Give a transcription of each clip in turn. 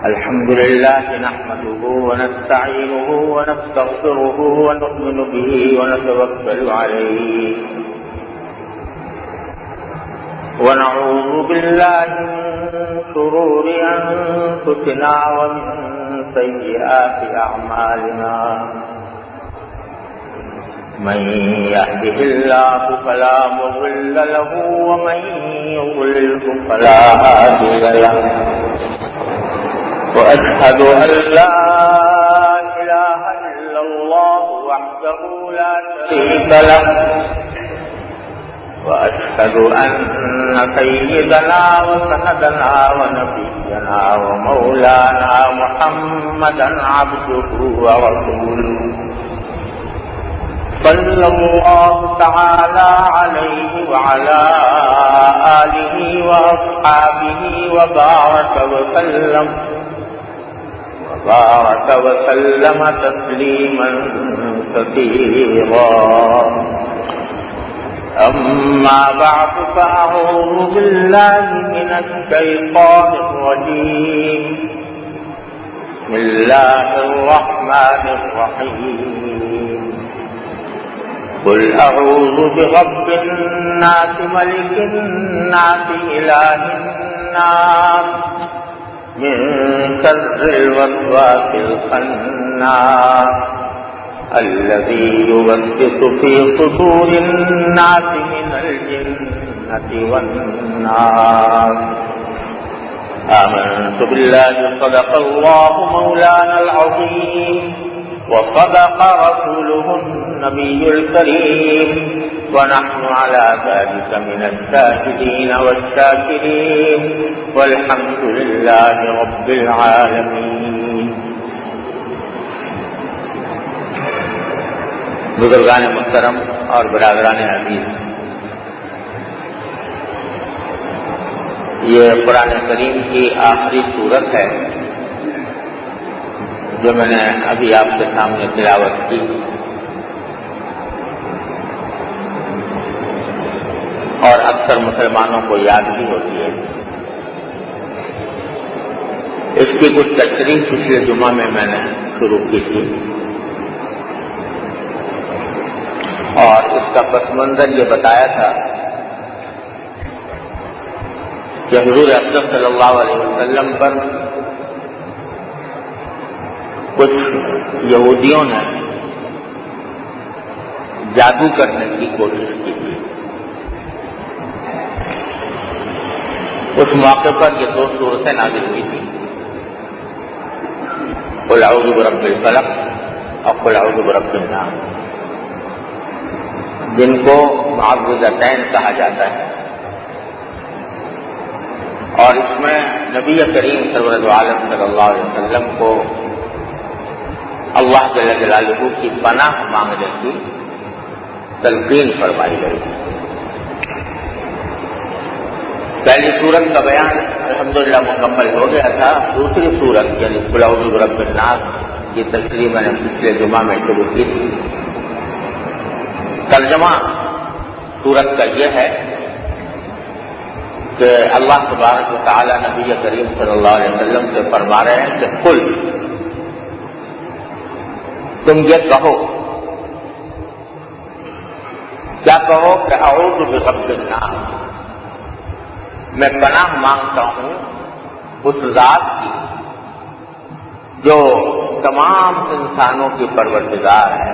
الحمد لله نحمده ونستعينه ونستغفره ونؤمن به ونتوكل عليه ونعوذ بالله من شرور أنفسنا ومن سيئات أعمالنا من يهده الله فلا مضل له ومن يضلله فلا هادي له وأشهد أن لا إله إلا الله وحده لا شريك له وأشهد أن سيدنا وسندنا ونبينا ومولانا محمدا عبده ورسوله صلى الله تعالى عليه وعلى آله وأصحابه وبارك وسلم تسليما كثيرا. أما بعد فأعوذ بالله من الشيطان الرجيم. بسم الله الرحمن الرحيم. قل أعوذ برب الناس ملك الناس إله الناس من شر الوسواس الخناس الذي يوسوس في صدور الناس من الجنة والناس. آمنت بالله صدق الله مولانا العظيم وصدق رسوله النبي الكريم ونحن على ذلك من الشاهدين والشاكرين والحمد لله رب العالمين. بزرگان محترم اور برادران عزیز، یہ قرآن کریم کی آخری سورت ہے جو میں نے ابھی آپ کے سامنے تلاوت کی، اور اکثر مسلمانوں کو یاد بھی ہوتی ہے. اس کی کچھ تشریح پچھلے جمعہ میں نے شروع کی تھی، اور اس کا پس منظر یہ بتایا تھا کہ حضور اکرم صلی اللہ علیہ وسلم پر کچھ یہودیوں نے جادو کرنے کی کوشش کی تھی. اس موقع پر یہ دو صورتیں نازل ہوئی تھیں، قل اعوذ برب الفلق اور قل اعوذ برب الناس، جن کو معوذتین کہا جاتا ہے. اور اس میں نبی کریم سرور عالم صلی اللہ علیہ وسلم کو اللہ جل جلالہ کی پناہ مانگنے کی تلقین فرمائی گئی. پہلی سورت کا بیان الحمدللہ مکمل ہو گیا تھا. دوسری سورت یعنی قل اعوذ برب الناس کی تشریح میں نے پچھلے جمعہ میں شروع کی تھی. ترجمہ سورت کا یہ ہے کہ اللہ تبارک و تعالی نبی کریم صلی اللہ علیہ وسلم سے فرما رہے ہیں کہ قل، تم یہ کہو. کیا کہو کہ اعوذ برب الناس، میں پناہ مانگتا ہوں اس ذات کی جو تمام انسانوں کی پروردگار ہے،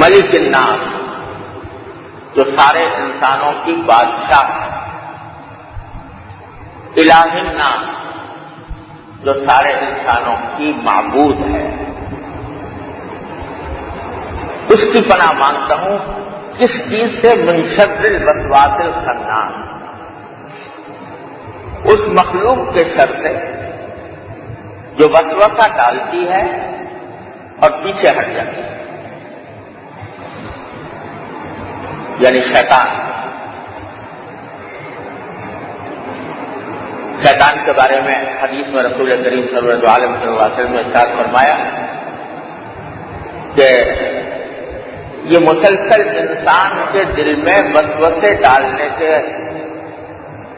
ملک الناس جو سارے انسانوں کی بادشاہ ہے، الہ الناس جو سارے انسانوں کی معبود ہے. اس کی پناہ مانگتا ہوں کس چیز سے؟ من شر الوسواس الخناس، اس مخلوق کے شر سے جو وسوسہ ڈالتی ہے اور پیچھے ہٹ جاتی ہے، یعنی شیطان. شیطان کے بارے میں حدیث میں رسول کریم صلی اللہ علیہ وسلم نے ارشاد فرمایا کہ یہ مسلسل انسان کے دل میں وسوسے ڈالنے کے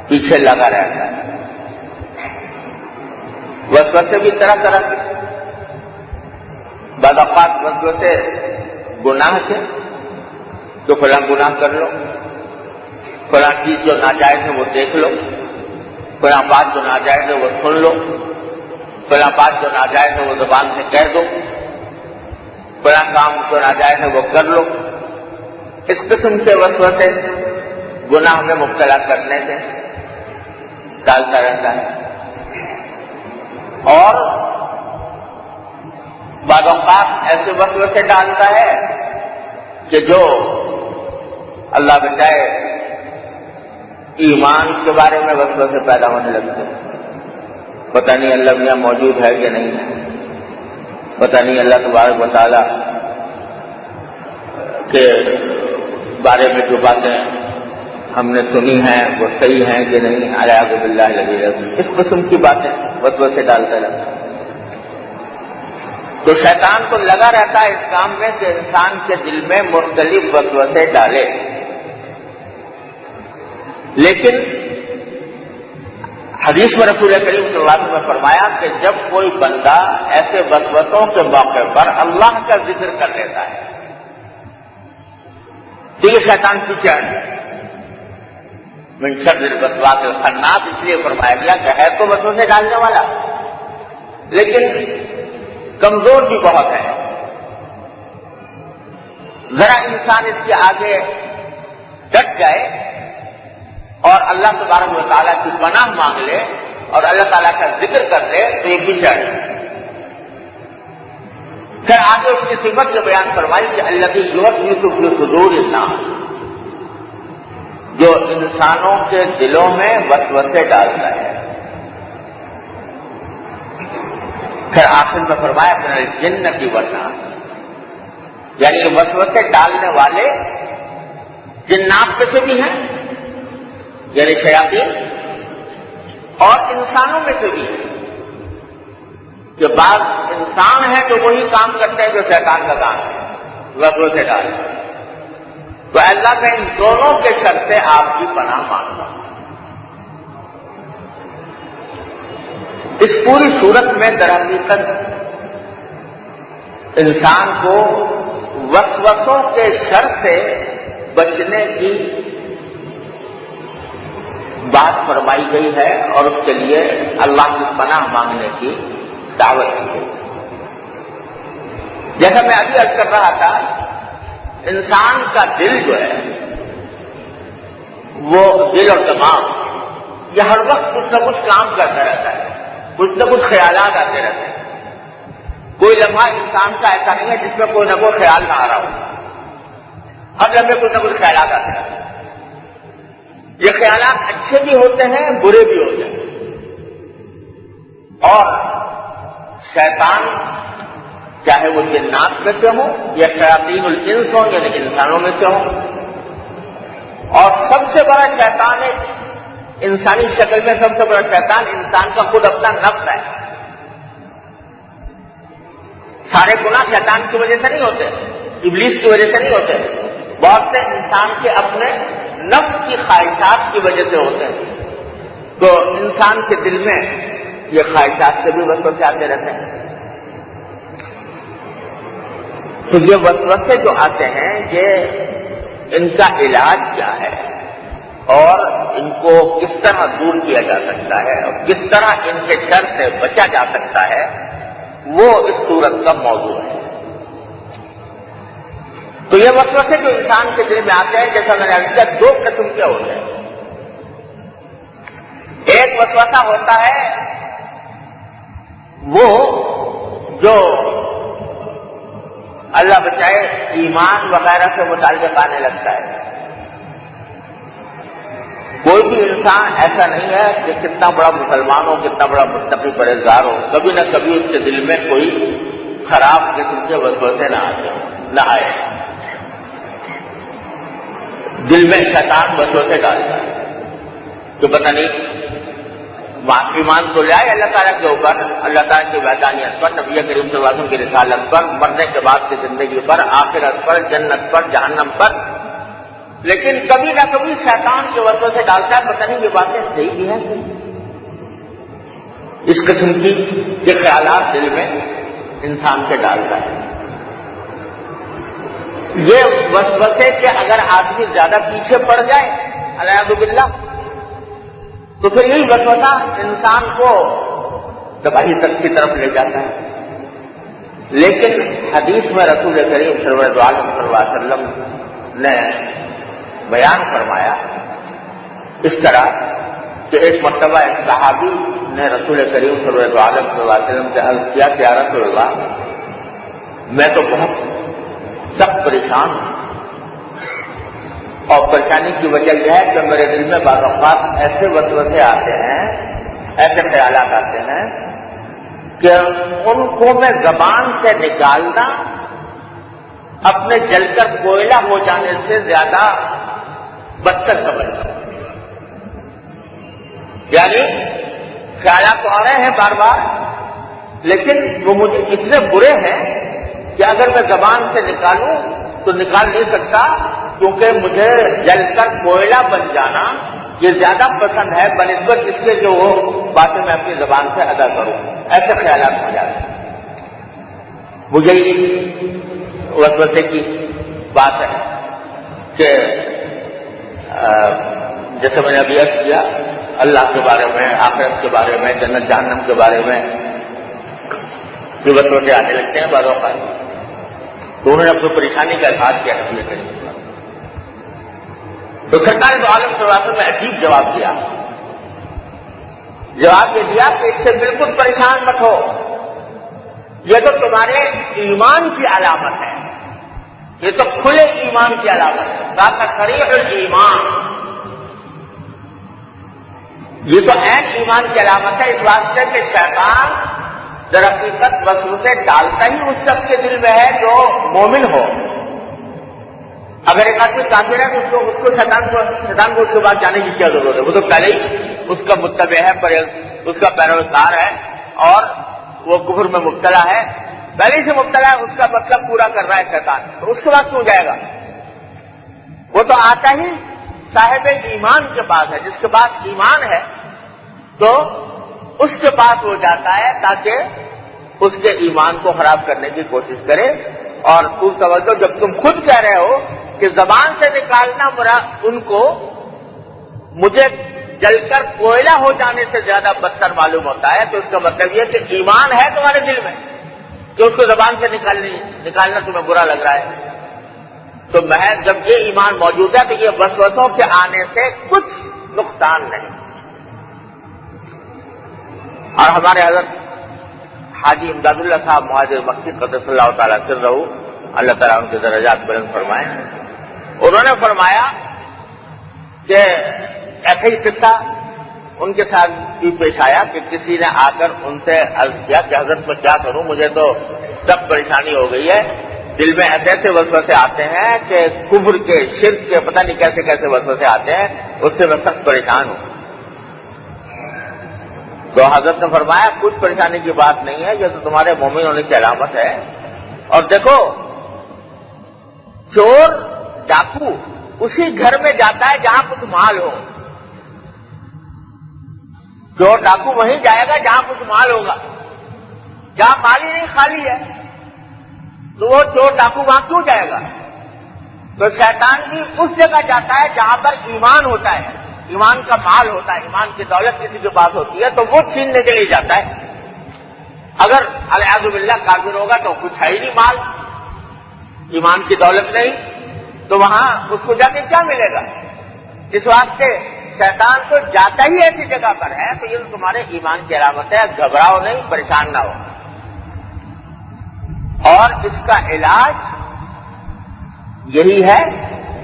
پیچھے لگا رہتا ہے. وسوسے بھی طرح طرح کے. بعض اوقات وسوسے گناہ کے تو فلاں گناہ کر لو، فلاں چیز جو ناجائز ہے وہ دیکھ لو، فلاں بات جو ناجائز ہے وہ سن لو، فلاں بات جو ناجائز ہے وہ زبان سے کہہ دو، فلاں کام جو ناجائز ہے وہ کر لو. اس قسم سے وسوسے گناہ میں مبتلا کرنے سے ڈالتا رہتا ہے. اور بعض اوقات ایسے وسوسے ڈالتا ہے کہ جو اللہ بچائے ایمان کے بارے میں وسوسے پیدا ہونے لگتے ہیں. پتہ نہیں اللہ میاں موجود ہے کہ نہیں ہے، پتہ نہیں اللہ تبارک و تعالیٰ کے بارے میں جو باتیں ہم نے سنی ہیں وہ صحیح ہیں کہ نہیں، اعوذ باللہ العلی العظیم. اس قسم کی باتیں وسوسے ڈالتا رہتا ہے. تو شیطان تو لگا رہتا ہے اس کام میں کہ انسان کے دل میں مختلف وسوسے ڈالے. لیکن حدیث میں رسول کریم صلی اللہ علیہ وسلم نے فرمایا کہ جب کوئی بندہ ایسے وسوسوں کے موقع پر اللہ کا ذکر کر لیتا ہے تو یہ شیطان پیچھے ہٹ جائے. من شر الوسواس الخناس اس لیے فرمایا گیا کہ ہے تو وسوسے ڈالنے والا لیکن کمزور بھی بہت ہے. ذرا انسان اس کے آگے ڈٹ جائے اور اللہ تبارک و تعالیٰ کی پناہ مانگ لے اور اللہ تعالیٰ کا ذکر کر لے تو یہ پیچھے ہٹ جائے. پھر آگے اس کی صفت یہ بیان فرمائی کہ الذی یوسوس فی صدور الناس، جو انسانوں کے دلوں میں وسوسے ڈالتا ہے. پھر آخر میں فرمایا من الجنۃ والناس، یعنی یہ وسوسے ڈالنے والے جنات میں سے بھی ہیں یعنی شیاطین، اور انسانوں میں سے بھی ہیں کہ بعض انسان ہیں جو وہی کام کرتے ہیں جو شیطان کا کام ہے، وسوسے ڈالتے ہیں. تو اللہ میں ان دونوں کے شر سے آپ کی پناہ مانگتا ہوں. اس پوری صورت میں در حقیقت انسان کو وسوسوں کے شر سے بچنے کی بات فرمائی گئی ہے اور اس کے لیے اللہ کی پناہ مانگنے کی دعوت کی گئی. جیسا میں ابھی عرض کر رہا تھا، انسان کا دل جو ہے وہ دل اور دماغ یہ ہر وقت کچھ نہ کچھ کام کرتا رہتا ہے، کچھ نہ کچھ خیالات آتے رہتے ہیں. کوئی لمحہ انسان کا ایسا نہیں ہے جس میں کوئی نہ کوئی خیال نہ آ رہا ہو. ہر لمحے کچھ نہ کچھ خیالات آتے رہتے ہیں. یہ خیالات اچھے بھی ہوتے ہیں، برے بھی ہوتے ہیں. اور شیطان چاہے وہ جنات میں سے ہوں یا شیاطین الانس ہوں یعنی انسانوں میں سے ہوں، اور سب سے بڑا شیطان ہے انسانی شکل میں، سب سے بڑا شیطان انسان کا خود اپنا نفس ہے. سارے گناہ شیطان کی وجہ سے نہیں ہوتے، ابلیس کی وجہ سے نہیں ہوتے، بہت سے انسان کے اپنے نفس کی خواہشات کی وجہ سے ہوتے ہیں. تو انسان کے دل میں یہ خواہشات سے بھی وسوسے آتے رہتے ہیں. تو یہ وسوسے جو آتے ہیں یہ ان کا علاج کیا ہے اور ان کو کس طرح دور کیا جا سکتا ہے اور کس طرح ان کے شر سے بچا جا سکتا ہے، وہ اس صورت کا موضوع ہے. تو یہ وسوسے جو انسان کے دل میں آتے ہیں، جیسا میں نے عرض کیا، دو قسم کے ہوتے ہیں. ایک وسوسہ ہوتا ہے وہ جو اللہ بچائے ایمان وغیرہ سے متعلق آنے لگتا ہے. کوئی بھی انسان ایسا نہیں ہے کہ کتنا بڑا مسلمان ہو، کتنا بڑا متقی پرہیزگار ہو، کبھی نہ کبھی اس کے دل میں کوئی خراب قسم کے وسوسے نہ آئے. دل میں شیطان وسوسے ڈالتا ہے کہ پتہ نہیں ایمان تو لے آئے اللہ تعالیٰ کے اوپر، اللہ تعالیٰ کی وحدانیت پر، نبی کریم صلی اللہ علیہ وسلم کی رسالت پر، مرنے کے بعد کی زندگی پر، آخرت پر، جنت پر، جہنم پر، لیکن کبھی نہ کبھی شیطان کے وسوسے ڈالتا ہے، پتہ نہیں یہ باتیں صحیح بھی ہیں کہ اس قسم کی یہ خیالات دل میں انسان کے ڈالتا ہے۔ یہ وسوسے کہ اگر آدمی زیادہ پیچھے پڑ جائے الیاذ باللہ تو پھر یہی وسوسہ انسان کو تباہی تک کی طرف لے جاتا ہے۔ لیکن حدیث میں رسول کریم صلی اللہ علیہ وسلم نے بیان فرمایا اس طرح کہ ایک مرتبہ ایک صحابی نے رسول کریم صلی اللہ علیہ وسلم سے عرض کیا کہ یا رسول اللہ میں تو بہت سخت پریشان ہوں، اور پریشانی کی وجہ یہ ہے کہ میرے دل میں بعض اوقات ایسے وسوسے آتے ہیں، ایسے خیالات آتے ہیں کہ ان کو میں زبان سے نکالنا اپنے جل کر کوئلہ ہو جانے سے زیادہ بدتر سمجھتا ہوں۔ یعنی خیالات تو آ رہے ہیں بار بار، لیکن وہ مجھے اتنے برے ہیں کہ اگر میں زبان سے نکالوں تو نکال نہیں سکتا، کیونکہ مجھے جل کر کوئلہ بن جانا یہ زیادہ پسند ہے بنسبت اس کے جو وہ باتیں میں اپنی زبان سے ادا کروں۔ ایسے خیالات ہو جاتے ہیں۔ مجھے وسوسے کی بات ہے کہ جیسے میں نے ابھی عرض کیا اللہ کے بارے میں، آخرت کے بارے میں، جنت جہنم کے بارے میں یہ وسوسے آنے لگتے ہیں بعض اوقات، تو انہوں نے اپنی پریشانی کا اظہار کیا رسول کریم تو سرکار دو عالم صلی اللہ علیہ وسلم نے عجیب جواب دیا۔ جواب یہ دیا کہ اس سے بالکل پریشان مت ہو، یہ تو تمہارے ایمان کی علامت ہے، یہ تو کھلے ایمان کی علامت ہے، ذات صریح الایمان، یہ تو عین ایمان کی علامت ہے۔ اس واسطے کہ شیطان در حقیقت وسوسے ڈالتا ہی اس شخص کے دل میں ہے جو مومن ہو۔ اگر ایک آدمی کافر ہے تو اس کو شیطان کو اس کے بعد جانے کی کیا ضرورت ہے؟ وہ تو پہلے ہی اس کا متبع ہے، اس کا پیروکار ہے اور وہ کفر میں مبتلا ہے، پہلے سے مبتلا ہے، اس کا مطلب پورا کر رہا ہے شیطان، تو اس کے بعد کیوں جائے گا؟ وہ تو آتا ہی صاحب ایمان کے پاس ہے، جس کے پاس ایمان ہے تو اس کے پاس وہ جاتا ہے تاکہ اس کے ایمان کو خراب کرنے کی کوشش کرے۔ اور تم سمجھو جب تم خود کہہ رہے ہو کہ زبان سے نکالنا ان کو مجھے جل کر کوئلہ ہو جانے سے زیادہ بدتر معلوم ہوتا ہے، تو اس کا مطلب یہ کہ ایمان ہے تمہارے دل میں کہ اس کو زبان سے نکالنا تمہیں برا لگ رہا ہے۔ تو محض جب یہ ایمان موجود ہے تو یہ وسوسوں کے آنے سے کچھ نقصان نہیں۔ اور ہمارے حضرت حاجی امداد اللہ صاحب مہاجر مکی قدس اللہ تعالیٰ سرہ، اللہ تعالیٰ ان کے درجات بلند فرمائے، انہوں نے فرمایا کہ ایسا ہی قصہ ان کے ساتھ بھی پیش آیا کہ کسی نے آ کر ان سے عرض کیا کہ حضرت میں کیا کروں، مجھے تو سخت پریشانی ہو گئی ہے، دل میں ایسے ایسے وسوسے آتے ہیں کہ کفر کے، شرک کے، پتہ نہیں کیسے کیسے وسوسے آتے ہیں، اس سے میں سخت پریشان ہوں۔ تو حضرت نے فرمایا کچھ پریشانی کی بات نہیں ہے، یہ تو تمہارے مومن ہونے کی علامت ہے۔ اور دیکھو چور ڈاکو اسی گھر میں جاتا ہے جہاں کچھ مال ہو، چور ڈاکو وہیں جائے گا جہاں کچھ مال ہوگا، جہاں مال ہی نہیں خالی ہے تو وہ چور ڈاکو وہاں کیوں جائے گا؟ تو شیطان بھی اس جگہ جاتا ہے جہاں پر ایمان ہوتا ہے، ایمان کا مال ہوتا ہے، ایمان کی دولت کسی کے پاس ہوتی ہے تو وہ چھیننے کے لیے جاتا ہے۔ اگر الیاذ باللہ کافر ہوگا تو کچھ ہے ہی نہیں مال، ایمان کی دولت نہیں، تو وہاں اس کو جا کے کیا ملے گا؟ اس واسطے شیطان تو جاتا ہی ایسی جگہ پر ہے، تو یہ تمہارے ایمان کی علامت ہے، گھبراؤ نہیں، پریشان نہ ہو۔ اور اس کا علاج یہی ہے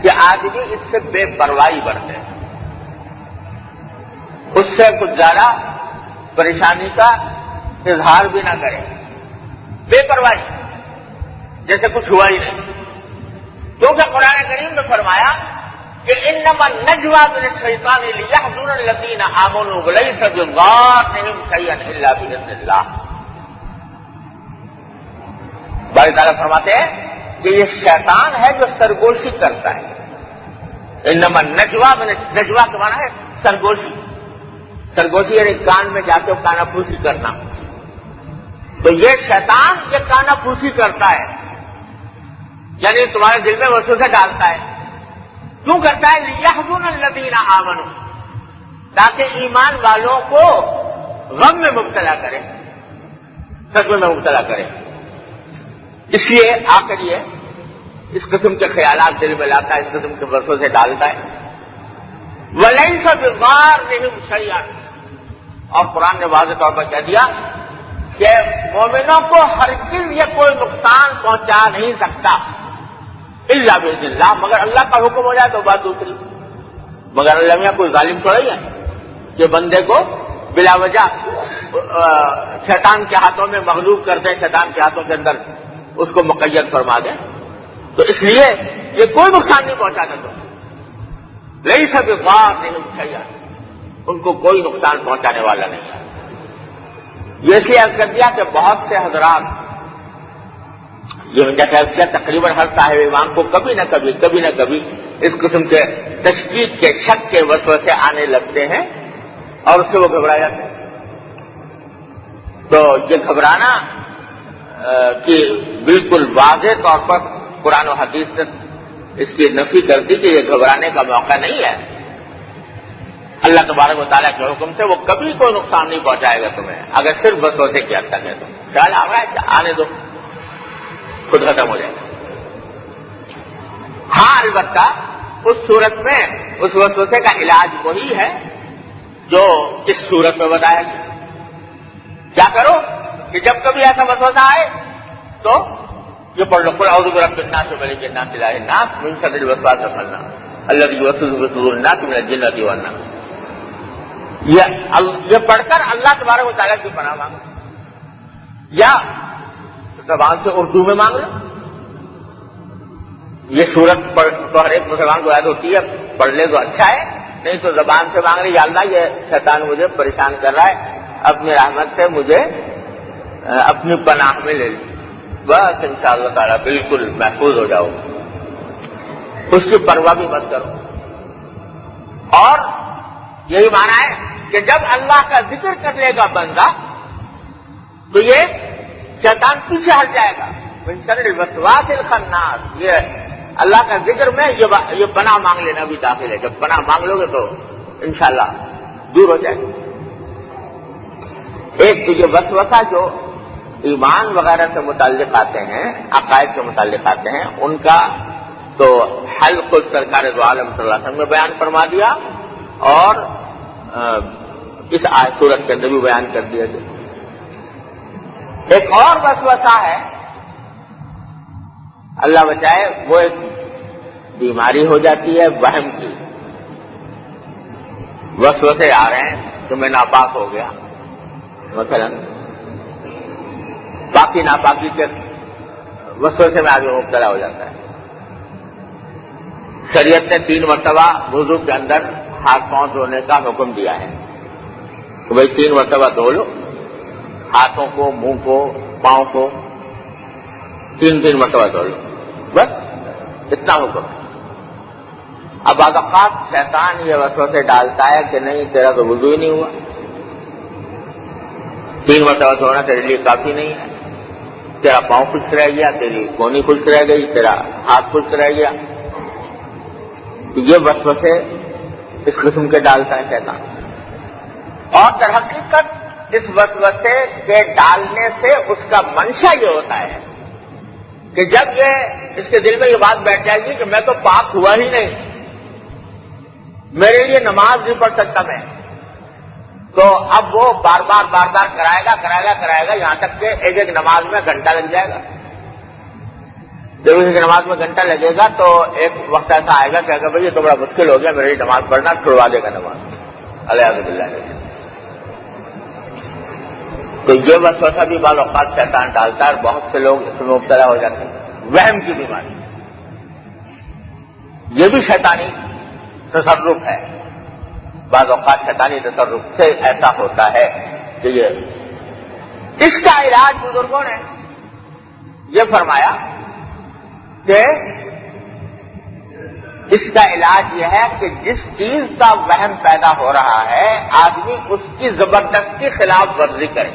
کہ آدمی اس سے بے پرواہی برتے، اس سے کچھ زیادہ پریشانی کا اظہار بھی نہ کرے، بے پرواہی جیسے کچھ ہوا ہی نہیں۔ کیونکہ قرآن کریم نے فرمایا کہ انما النجوى من الشیطان لیحزن الذین آمنوا وليس بضارهم شیئا الا باذن اللہ۔ باری تعالیٰ فرماتے ہیں کہ یہ شیطان ہے جو سرگوشی کرتا ہے، انما نجوا میں نجوا کا معنی ہے سرگوشی. سرگوشی یعنی کان میں جا کے کانا پھوسی کرنا. تو یہ شیطان یہ کانا پھوسی کرتا ہے، یعنی تمہارے دل میں وسوسے ڈالتا ہے. کیوں کرتا ہے؟ لیحزن الذین آمنوا، تاکہ ایمان والوں کو غم میں مبتلا کرے، صدمے میں مبتلا کرے. اس لیے آ کر یہ اس قسم کے خیالات دل میں لاتا ہے، اس قسم کے وسوسے ڈالتا ہے. وَلَيْسَ بِضَارِّهِمْ شَيْئًا، اور قرآن نے واضح طور پر کہہ دیا کہ مومنوں کو ہرگز یہ کوئی نقصان پہنچا نہیں سکتا الا بإذن اللہ، مگر اللہ کا حکم ہو جائے تو بات دوسری. مگر اللہ میاں کوئی ظالم تھوڑا ہی ہے کہ بندے کو بلا وجہ شیطان کے ہاتھوں میں مغلوب کر دیں، شیطان کے ہاتھوں کے اندر اس کو مقید فرما دیں. تو اس لیے یہ کوئی نقصان نہیں پہنچاتا. تو لیس بضارِّهِمْ شَيْئًا، ان کو کوئی نقصان پہنچانے والا نہیں ہے. یہ اس لیے عرض کر دیا کہ بہت سے حضرات یہ جیسے تقریباً ہر صاحب ایمان کو کبھی نہ کبھی اس قسم کے تشکیک کے شک کے وسوسے آنے لگتے ہیں اور اس سے وہ گھبرا جاتے ہیں. تو یہ گھبرانا کہ بالکل واضح طور پر قرآن و حدیث نے اس کی نفی کر دی کہ یہ گھبرانے کا موقع نہیں ہے. اللہ تبارک و تعالیٰ کے حکم سے وہ کبھی کوئی نقصان نہیں پہنچائے گا تمہیں، اگر صرف وسوسے کی حد تک ہے تو خیال آ رہا ہے آنے دو، خود ختم ہو جائے گا. ہاں البتہ اس صورت میں اس وسوسے کا علاج وہی ہے جو اس صورت میں بتایا گیا. کیا کرو کہ جب کبھی ایسا وسوسہ آئے تو یہ پڑھ لو، قل اعوذ برب الناس ملک الناس الہ الناس من شر الوسواس الخناس الذی یوسوس فی صدور الناس من الجنۃ والناس. یہ پڑھ کر اللہ تبارک و تعالیٰ کی پناہ مانگو، یا زبان سے اردو میں مانگ لو. یہ صورت تو ہر ایک مسلمان کو یاد ہوتی ہے، پڑھ لے تو اچھا ہے، نہیں تو زبان سے مانگ لے، یا اللہ یہ شیطان مجھے پریشان کر رہا ہے، اپنی رحمت سے مجھے اپنی پناہ میں لے لی، بس انشاءاللہ تعالیٰ بالکل محفوظ ہو جاؤ. اس کی پرواہ بھی مت کرو. اور یہی معنی ہے کہ جب اللہ کا ذکر کر لے گا بندہ تو یہ شیطان پیچھے ہٹ جائے گا. من شر الوسواس الخناس، یہ اللہ کا ذکر میں یہ پناہ مانگ لینا بھی داخل ہے. جب پناہ مانگ لو گے تو انشاءاللہ دور ہو جائے گا. ایک تو یہ وسوسہ جو ایمان وغیرہ سے متعلق آتے ہیں، عقائد سے متعلق آتے ہیں، ان کا تو حل خود سرکار دو عالم صلی اللہ علیہ وسلم نے بیان فرما دیا اور اس صورت کے اندر بھی بیان کر دیا گیا. ایک اور وسوسہ ہے، اللہ بچائے، وہ ایک بیماری ہو جاتی ہے وہم کی. وسوسے آ رہے ہیں تو میں ناپاک ہو گیا، مثلا باقی ناپاکی کے وسوسے میں آگے مبتلا ہو جاتا ہے. شریعت نے 3 مرتبہ وضو کے اندر ہاتھ پاؤں دھونے کا حکم دیا ہے کہ بھائی 3 مرتبہ دھو لو، ہاتھوں کو، منہ کو، پاؤں کو 3 مرتبہ دھو لو، بس اتنا حکم ہے. اب بعض اوقات شیطان یہ وسوسے ڈالتا ہے کہ نہیں تیرا تو وضو ہی نہیں ہوا، 3 مرتبہ دھونا تیرے لیے کافی نہیں ہے، تیرا پاؤں خشک رہ گیا، تیری کونی خشک رہ گئی، تیرا ہاتھ خشک رہ گیا. تو یہ وسوسے اس قسم کے ڈالتا ہے شیطان. اور در حقیقت اس وسوسے کے ڈالنے سے اس کا منشا یہ ہوتا ہے کہ جب یہ اس کے دل میں یہ بات بیٹھ جائے گی کہ میں تو پاک ہوا ہی نہیں، میرے لیے نماز نہیں پڑھ سکتا میں، تو اب وہ بار بار کرائے گا یہاں تک کہ ایک نماز میں گھنٹہ لگ جائے گا. جب اس کی نماز میں گھنٹہ لگے گا تو ایک وقت ایسا آئے گا کہ اگر بھائی یہ تو بڑا مشکل ہو گیا میرے لیے نماز پڑھنا، چھڑوا دے گا نماز. الیاذ باللہ. تو یہ وسوسہ بھی بعض اوقات شیطان ڈالتا ہے اور بہت سے لوگ اس میں مبتلا ہو جاتے ہیں. وہم کی بیماری یہ بھی شیطانی تصرف ہے. بعض اوقات شیطانی تصرف سے ایسا ہوتا ہے کہ یہ اس کا علاج بزرگوں نے یہ فرمایا کہ اس کا علاج یہ ہے کہ جس چیز کا وہم پیدا ہو رہا ہے آدمی اس کی زبردستی خلاف ورزی کرے.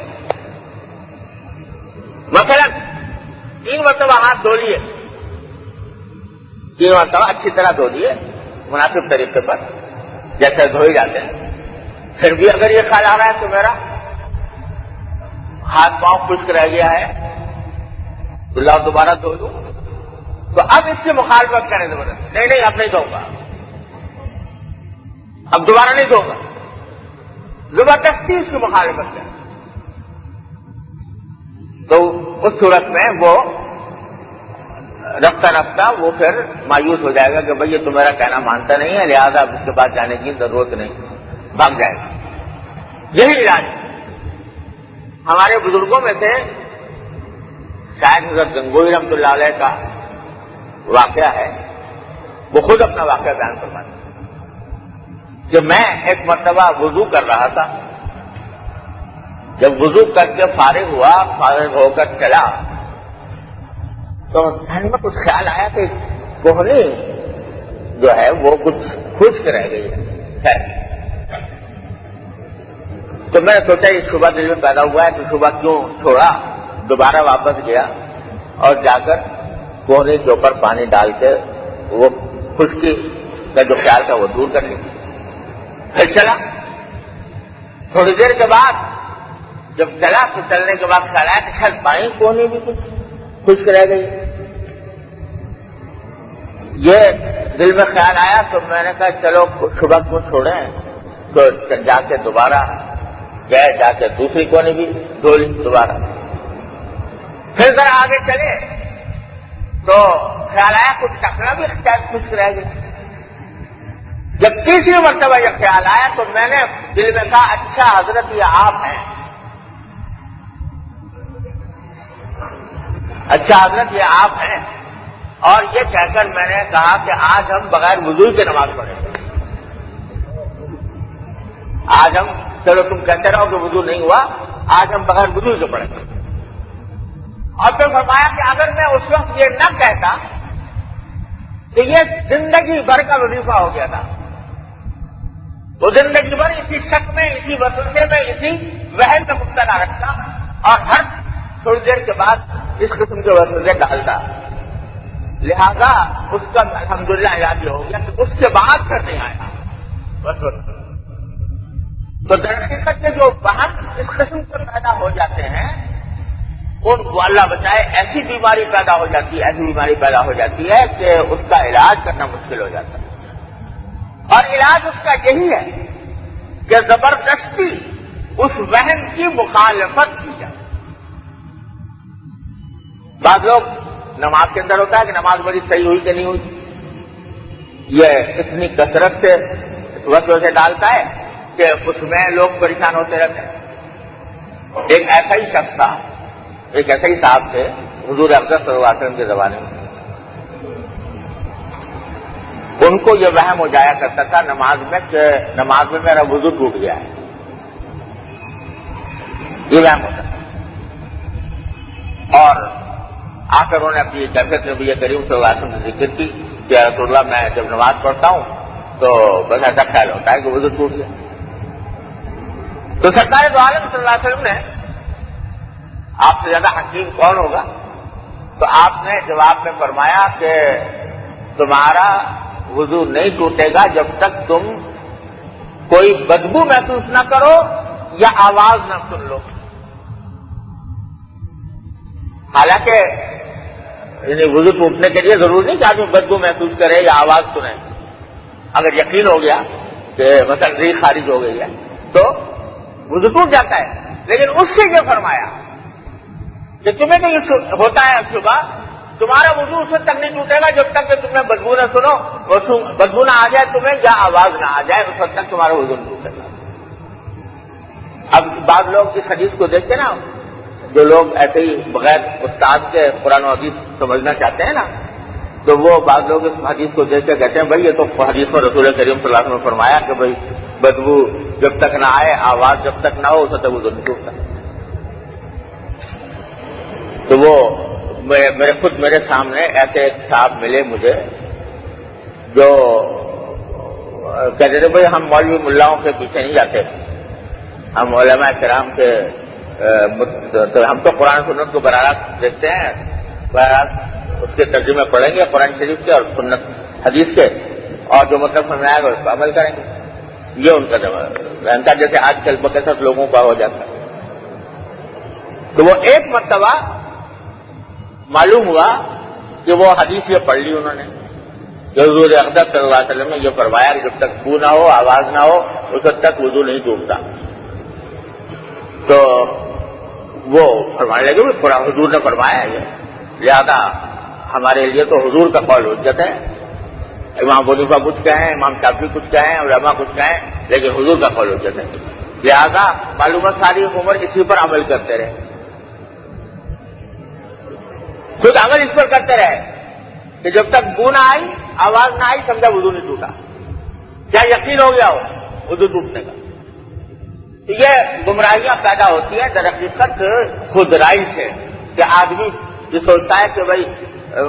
مثلا 3 مرتبہ ہاتھ دھو لیے، 3 مرتبہ اچھی طرح دھو لیے مناسب طریقے پر جیسے دھوئے جاتے ہیں، پھر بھی اگر یہ خیال آ رہا ہے تو میرا ہاتھ پاؤں خشک رہ گیا ہے تو لاؤ دوبارہ دھو دوں، تو اب اس کی مخالفت کریں زبردست، نہیں اب نہیں دھوؤں گا، اب دوبارہ نہیں دھوؤں گا، زبردستی اس کی مخالفت کریں. تو اس صورت میں وہ رفتہ رفتہ وہ پھر مایوس ہو جائے گا کہ بھئی یہ تو میرا کہنا مانتا نہیں ہے، لہذا اب اس کے بعد جانے کی ضرورت نہیں، بھاگ جائے گا. یہی علاج ہمارے بزرگوں میں سے شاید حضرت گنگوئی رحمۃ اللہ علیہ کا واقعہ ہے، وہ خود اپنا واقعہ بیان فرماتے ہیں کہ میں ایک مرتبہ وضو کر رہا تھا، جب وضو کر کے فارغ ہوا، فارغ ہو کر چلا تو ذہن میں کچھ خیال آیا کہ کوہنی جو ہے وہ کچھ خشک رہ گئی ہے. تو میں نے سوچا یہ شبہ دل میں پیدا ہوا ہے تو شبہ کیوں چھوڑا، دوبارہ واپس گیا اور جا کر کوہنی کے اوپر پانی ڈال کے وہ خشکی کا جو خیال تھا وہ دور کر لیا. پھر چلا، تھوڑی دیر کے بعد جب چلا تو چلنے کے بعد خیال آیا کہ شاید بائیں کوہنی بھی کچھ خشک رہ گئی. یہ دل میں خیال آیا تو میں نے کہا چلو شبہ کیوں چھوڑیں، تو جا کے دوبارہ گئے، جا کے دوسری کوہنی بھی دھو لی دوبارہ. پھر ذرا آگے چلے تو خیال آیا کچھ ٹکنا بھی خشک رہ گئی. جب تیسری مرتبہ یہ خیال آیا تو میں نے دل میں کہا اچھا حضرت یہ آپ ہیں، اچھا حضرت یہ آپ ہیں، اور یہ کہہ کر میں نے کہا کہ آج ہم بغیر وضو کے نماز پڑھیں گے. آج ہم، چلو تم کہتے رہو کہ وضو نہیں ہوا، آج ہم بغیر وضو کے پڑھیں گے. اور پھر فرمایا کہ اگر میں اس وقت یہ نہ کہتا تو یہ زندگی بھر کا وظیفہ ہو گیا تھا. وہ زندگی بھر اسی شک میں، اسی وسوسے میں، اسی وہم میں مبتلا رکھتا اور ہر تھوڑی دیر کے بعد اس قسم کے وسوسے ڈالتا. لہذا اس کا الحمدللہ علاج یہ ہو گیا کہ اس کے بعد پھر نہیں آیا وسوسہ. تو درحقیقت کے جو وہم اس قسم سے پیدا ہو جاتے ہیں ان کو اللہ بچائے ایسی بیماری پیدا ہو جاتی ہے، ایسی بیماری پیدا ہو جاتی ہے کہ اس کا علاج کرنا مشکل ہو جاتا ہے. اور علاج اس کا یہی ہے کہ زبردستی اس وہم کی مخالفت کی جائے. بعض لوگ نماز کے اندر ہوتا ہے کہ نماز بڑی صحیح ہوئی کہ نہیں ہوئی، یہ اتنی کثرت سے وسوسے ڈالتا ہے کہ اس میں لوگ پریشان ہوتے رہتے ہیں. ایک ایسا ہی شخص تھا، ایک ایسے ہی صاحب تھے حضور اکرم صلی اللہ علیہ وسلم کے زمانے میں، ان کو یہ وہم ہو جایا کرتا تھا نماز میں کہ نماز میں میرا وضو ٹوٹ گیا ہے، یہ وہم ہوتا تھا. اور آ کر انہوں نے اپنی کیفیت نبی کریم صلی اللہ علیہ وسلم سے ذکر کی کہ رسول اللہ میں جب نماز پڑھتا ہوں تو بس ایسا خیال ہوتا ہے کہ وضو ٹوٹ گیا. تو سرکار دو عالم صلی اللہ علیہ وسلم نے، آپ سے زیادہ حکیم کون ہوگا، تو آپ نے جواب میں فرمایا کہ تمہارا وضو نہیں ٹوٹے گا جب تک تم کوئی بدبو محسوس نہ کرو یا آواز نہ سن لو. حالانکہ یعنی وضو ٹوٹنے کے لیے ضروری نہیں کہ آدمی بدبو محسوس کرے یا آواز سنے. اگر یقین ہو گیا کہ مثلا ریح خارج ہو گئی ہے تو وضو ٹوٹ جاتا ہے. لیکن اس سے یہ فرمایا کہ تمہیں تو یہ ہوتا ہے صبح، تمہارا وضو اس وقت تک نہیں ٹوٹے گا جب تک کہ تمہیں بدبو نہ سنو، بدبو نہ آ جائے تمہیں یا آواز نہ آ جائے، اس وقت تک تمہارا وضو نہیں ٹوٹے گا. اب بعض لوگ اس حدیث کو دیکھتے نا، جو لوگ ایسے ہی بغیر استاد کے قرآن و حدیث سمجھنا چاہتے ہیں نا، تو وہ بعض لوگ اس حدیث کو دیکھ کے کہتے ہیں بھائی یہ تو حدیث میں رسول کریم صلی اللہ علیہ وسلم نے فرمایا کہ بھائی بدبو جب تک نہ آئے، آواز جب تک نہ ہو، اس وقت تک وضو نہیں ٹوٹتا. تو وہ میرے سامنے ایسے ایک صاحب ملے مجھے جو کہتے تھے بھائی ہم مولوی ملاؤں کے پیچھے نہیں جاتے، ہم علماء کرام کے تو ہم تو قرآن سنت کو براہ راست دیکھتے ہیں، براہ راست اس کے ترجمے پڑھیں گے قرآن شریف کے اور سنت حدیث کے، اور جو مطلب سمجھ آئے گا اس پر عمل کریں گے. یہ ان کا رہتا جیسے آج کل بکثرت لوگوں کا ہو جاتا ہے. تو وہ ایک مرتبہ معلوم ہوا کہ وہ حدیث یہ پڑھ لی انہوں نے کہ حضور اقدس صلی اللہ علیہ وسلم نے یہ فرمایا کہ جب تک بو نہ ہو، آواز نہ ہو، اس وقت تک وضو نہیں ٹوٹتا. تو وہ فرمانے لگے قرآن حضور نے فرمایا ہے یہ، لہذا ہمارے لیے تو حضور کا قول حجت ہے. امام ابو حنیفہ کچھ کہیں، امام شافعی کچھ کہیں، علماء کچھ کہیں، لیکن حضور کا قول حجت ہے. لہذا معلومات ساری عمر اسی پر عمل کرتے رہے، خود عمل اس پر کرتے رہے کہ جب تک بو نہ آئی، آواز نہ آئی، سمجھا وضو نہیں ٹوٹا. کیا یقین ہو گیا ہو وضو ٹوٹنے کا؟ تو یہ گمراہیاں پیدا ہوتی ہیں در حقیقت خود رائی سے، کہ آدمی یہ سوچتا ہے کہ بھائی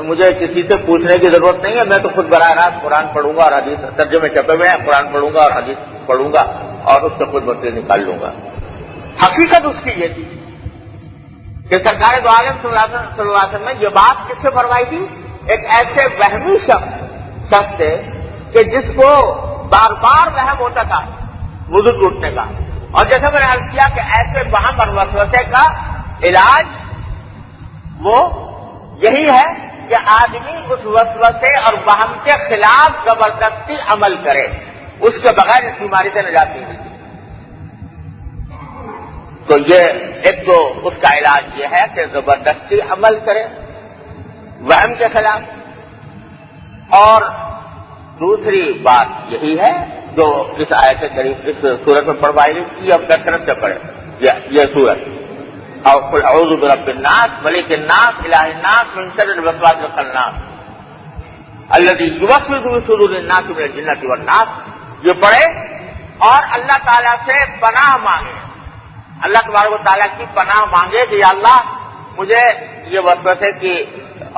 مجھے کسی سے پوچھنے کی ضرورت نہیں ہے، میں تو خود براہ راست قرآن پڑھوں گا اور حدیث ترجمے چھپے ہوئے ہیں، قرآن پڑھوں گا اور حدیث پڑھوں گا اور اس سے خود مسئلے نکال لوں گا. حقیقت اس کی یہ تھی کہ سرکار دو عالم صلی اللہ علیہ وسلم نے یہ بات کس سے فرمائی تھی؟ ایک ایسے وہمی شخص سے کہ جس کو بار بار وہم ہوتا تھا وضو ٹوٹنے کا. اور جیسے میں نے عرض کیا کہ ایسے وہم اور وسوسے کا علاج وہ یہی ہے کہ آدمی اس وسوسے اور وہم کے خلاف زبردستی عمل کرے، اس کے بغیر اس بیماری سے نجات نہیں ملتی. تو یہ ایک تو اس کا علاج یہ ہے کہ زبردستی عمل کرے وہم کے خلاف، اور دوسری بات یہی ہے جو اس آیت قریب اس سورت میں پڑھوائی گئی کہ اب کثرت سے پڑھے یہ سورت. اور قل اعوذ برب الناس ملک الناس الہ الناس من شر الوسواس الخناس الذی یوسوس فی صدور الناس من الجنۃ والناس. یہ پڑھے اور اللہ تعالیٰ سے پناہ مانگے، اللہ تبارک و تعالیٰ کی پناہ مانگے کہ یا اللہ مجھے یہ وسوسے کی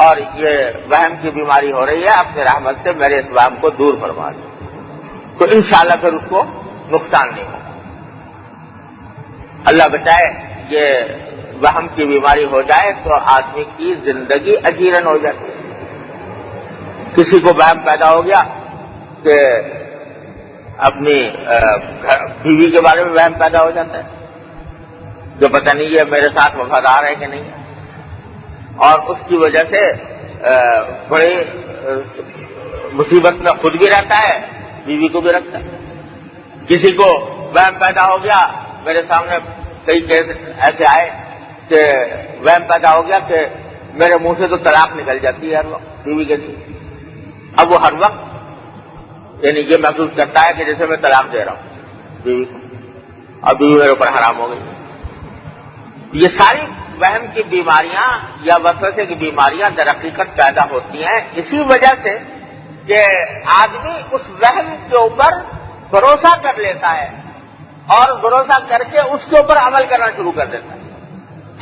اور یہ وہم کی بیماری ہو رہی ہے، اپنے رحمت سے میرے اس وہم کو دور فرما دے، تو انشاءاللہ پھر اس کو نقصان نہیں ہوگا. اللہ بچائے یہ وہم کی بیماری ہو جائے تو آدمی کی زندگی اجیرن ہو جاتی ہے. کسی کو وہم پیدا ہو گیا کہ اپنی بیوی کے بارے میں وہم پیدا ہو جاتا ہے جو پتہ نہیں ہے میرے ساتھ وفادار ہے کہ نہیں ہے، اور اس کی وجہ سے بڑی مصیبت میں خود بھی رہتا ہے، بیوی کو بھی رکھتا ہے. کسی کو وہم پیدا ہو گیا، میرے سامنے کئی کیس ایسے آئے کہ وہم پیدا ہو گیا کہ میرے منہ سے تو طلاق نکل جاتی ہے ہر وقت بیوی کے لیے. اب وہ ہر وقت یعنی یہ محسوس کرتا ہے کہ جیسے میں طلاق دے رہا ہوں بیوی کو، اور بیوی میرے اوپر حرام ہو گئی. یہ ساری وہم کی بیماریاں یا وسوسے کی بیماریاں در حقیقت پیدا ہوتی ہیں اسی وجہ سے کہ آدمی اس وہم کے اوپر بھروسہ کر لیتا ہے اور بھروسہ کر کے اس کے اوپر عمل کرنا شروع کر دیتا ہے.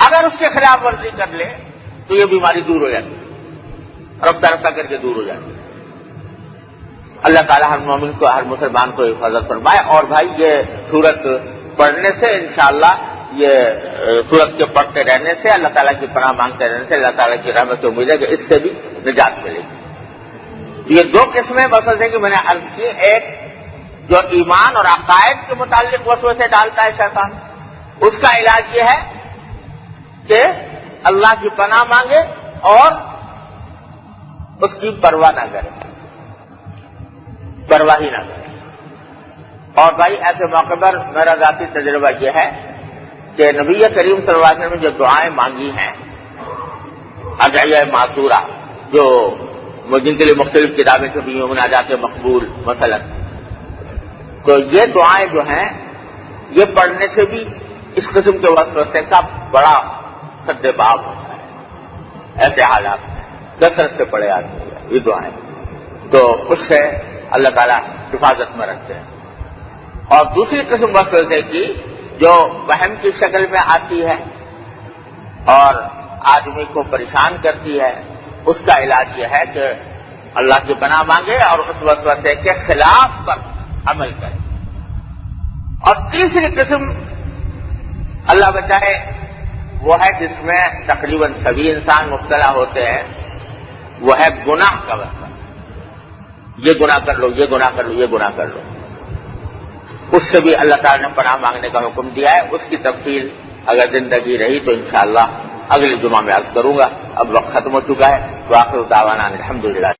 اگر اس کے خلاف ورزی کر لے تو یہ بیماری دور ہو جاتی ہے، رفتہ رفتہ کر کے دور ہو جاتی ہے. اللہ تعالیٰ ہر مومن کو، ہر مسلمان کو حفاظت فرمائے. اور بھائی یہ سورت پڑھنے سے انشاءاللہ یہ سورت کے پڑھتے رہنے سے، اللہ تعالیٰ کی پناہ مانگتے رہنے سے اللہ تعالیٰ کی رحمت سے امید ہے کہ اس سے بھی نجات ملے گی. یہ دو قسمیں وسوسے کی میں نے عرض کی، ایک جو ایمان اور عقائد کے متعلق وسوسے ڈالتا ہے شیطان، اس کا علاج یہ ہے کہ اللہ کی پناہ مانگے اور اس کی پرواہ نہ کرے، پرواہ ہی نہ کرے. اور بھائی ایسے موقع پر میرا ذاتی تجربہ یہ ہے کہ نبی کریم صلی اللہ علیہ وسلم نے جو دعائیں مانگی ہیں ادعیہ معصورہ، جو جن کے لیے مختلف کتابیں چھپی ہیں، مناجات مقبول مثلا، تو یہ دعائیں جو ہیں یہ پڑھنے سے بھی اس قسم کے وسوسے کا بڑا سد باب ہوتا ہے. ایسے حالات میں کثرت سے پڑھے آتے ہیں یہ دعائیں، تو اس سے اللہ تعالیٰ حفاظت میں رکھتے ہیں. اور دوسری قسم وسوسے کی جو وہم کی شکل میں آتی ہے اور آدمی کو پریشان کرتی ہے، اس کا علاج یہ ہے کہ اللہ کی پناہ مانگے اور اس وسوسے کے خلاف پر عمل کرے. اور تیسری قسم اللہ بچائے وہ ہے جس میں تقریباً سبھی انسان مبتلا ہوتے ہیں، وہ ہے گناہ کا وسوسہ. یہ گناہ کر لو، یہ گناہ کر لو، یہ گناہ کر لو. اس سے بھی اللہ تعالیٰ نے پناہ مانگنے کا حکم دیا ہے. اس کی تفصیل اگر زندگی رہی تو انشاءاللہ اگلے جمعہ میں عرض کروں گا. اب وقت ختم ہو چکا ہے. وآخر دعوانا الحمدللہ.